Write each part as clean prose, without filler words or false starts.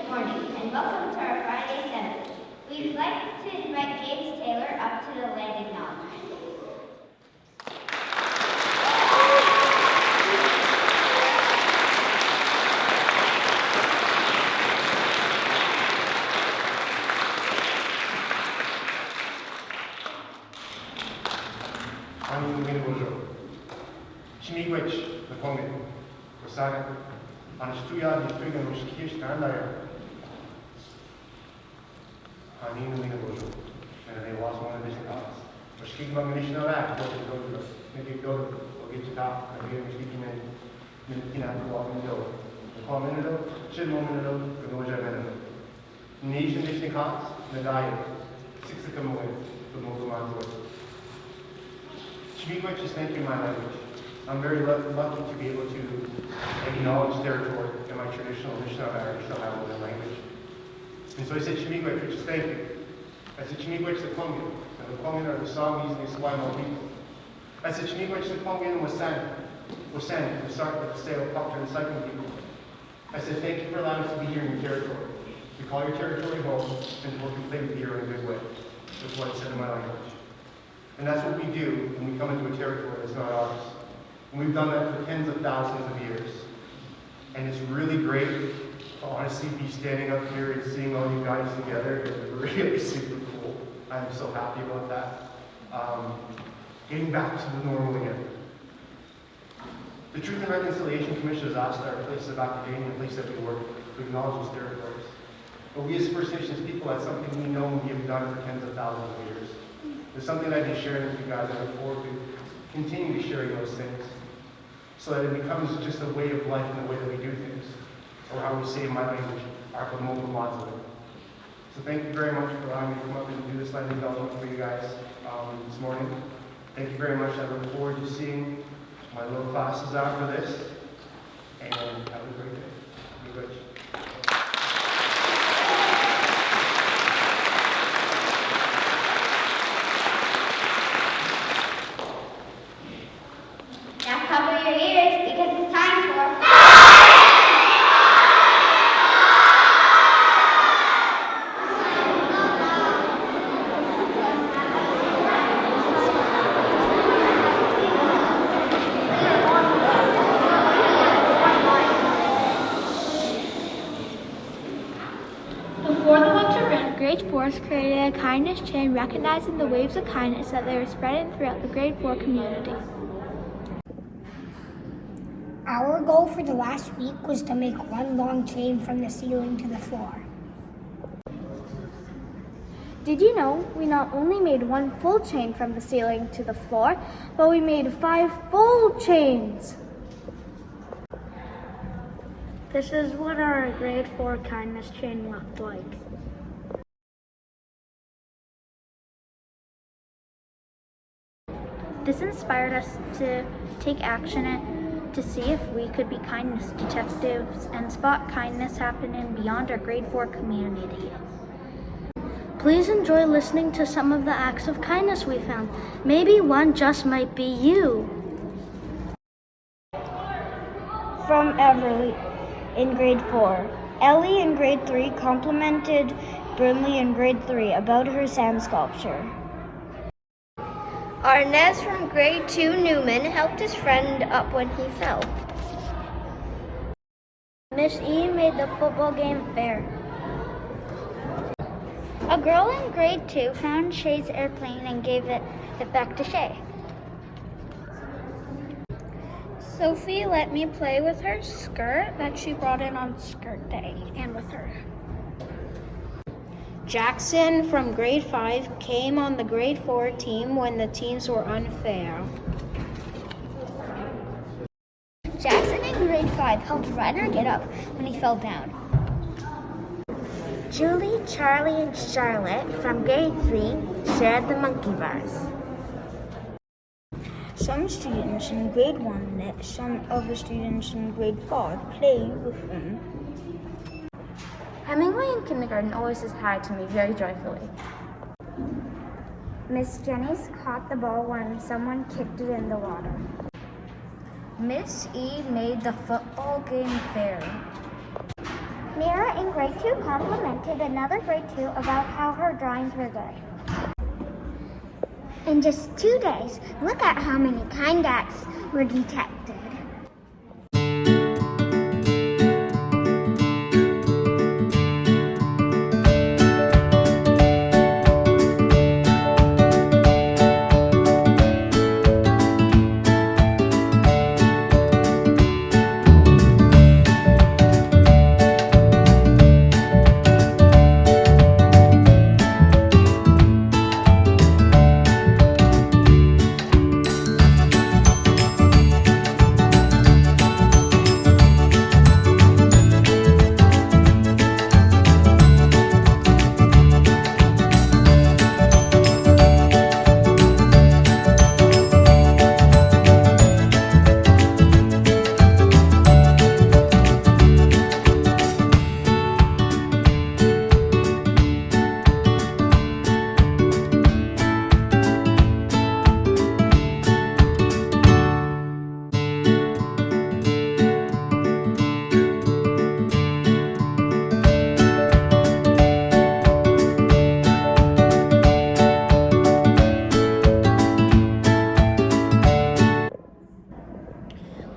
morning, and welcome to our Friday Assembly. We'd like to invite James Taylor up to the land acknowledgement. Thank you, my language. I'm very lucky to be able to acknowledge territory in my traditional Anishinaabe language. And so I said, Chimigwech, which is thank you. I said, Chimigwech the Kwangin. And the Kwangin are the Songhees and the Esquimalt people. I said, Chimigwech the Kwangin and Wasan, the Sale, Proctor, and Cycling people. I said, thank you for allowing us to be here in your territory. We call your territory home, and to work and play with you in a good way. That's what I said in my language. And that's what we do when we come into a territory that's not ours. And we've done that for tens of thousands of years. And it's really great to honestly be standing up here and seeing all you guys together. It's really super cool. I'm so happy about that. Getting back to the normal again. The Truth and Reconciliation Commission has asked our places of academia, the place that we work, to acknowledge those territories. But we as First Nations people, that's something we know and we have done for tens of thousands of years. It's something I've been sharing with you guys. I look forward to continue to sharing those things so that it becomes just a way of life and the way that we do things, or how we say in my language, So thank you very much for allowing me to come up and do this land development for you guys this morning. Thank you very much. I look forward to seeing my little classes after this, and have a great day. Be good. Cover your ears because it's time for... Before the winter ran, Grade 4 created a kindness chain recognizing the waves of kindness that they were spreading throughout the Grade 4 community. Our goal for the last week was to make one long chain from the ceiling to the floor. Did you know we not only made one full chain from the ceiling to the floor, but we made 5 full chains? This is what our Grade 4 kindness chain looked like. This inspired us to take action to see if we could be kindness detectives and spot kindness happening beyond our Grade 4 community. Please enjoy listening to some of the acts of kindness we found. Maybe one just might be you. From Everly in Grade 4. Ellie in Grade 3 complimented Burnley in Grade 3 about her sand sculpture. Arnez from Grade 2 Newman helped his friend up when he fell. Miss E made the football game fair. A girl in Grade 2 found Shay's airplane and gave it back to Shay. Sophie let me play with her skirt that she brought in on skirt day and with her. Jackson from Grade 5 came on the Grade 4 team when the teams were unfair. Jackson in Grade 5 helped Ryder get up when he fell down. Julie, Charlie, and Charlotte from Grade 3 shared the monkey bars. Some students in Grade 1 let some other students in Grade 5 play with them. Hemingway in kindergarten always says hi to me very joyfully. Miss Jennings caught the ball when someone kicked it in the water. Miss E made the football game fair. Mira in grade 2 complimented another grade 2 about how her drawings were good. In just 2 days, look at how many kind acts were detected.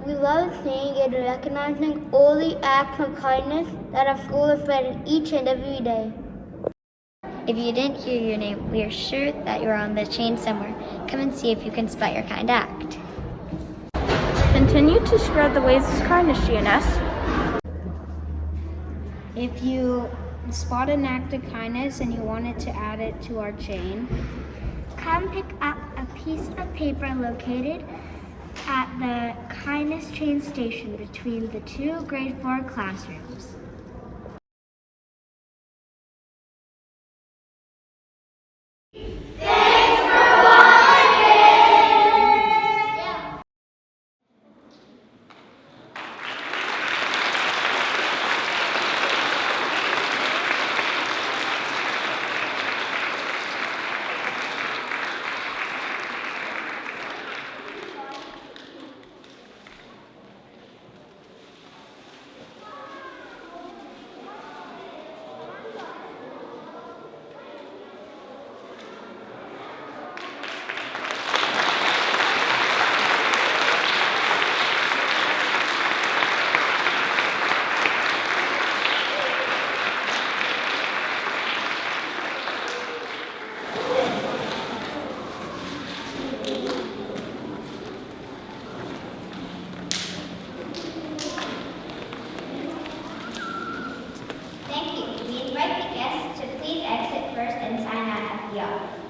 We love seeing and recognizing all the acts of kindness that our school is spreading each and every day. If you didn't hear your name, we are sure that you're on the chain somewhere. Come and see if you can spot your kind act. Continue to spread the ways of kindness, GNS. If you spot an act of kindness and you wanted to add it to our chain, Come pick up a piece of paper located at the kindness train station between the 2 grade 4 classrooms. Thank you. We invite the guests to please exit first and sign out at the office.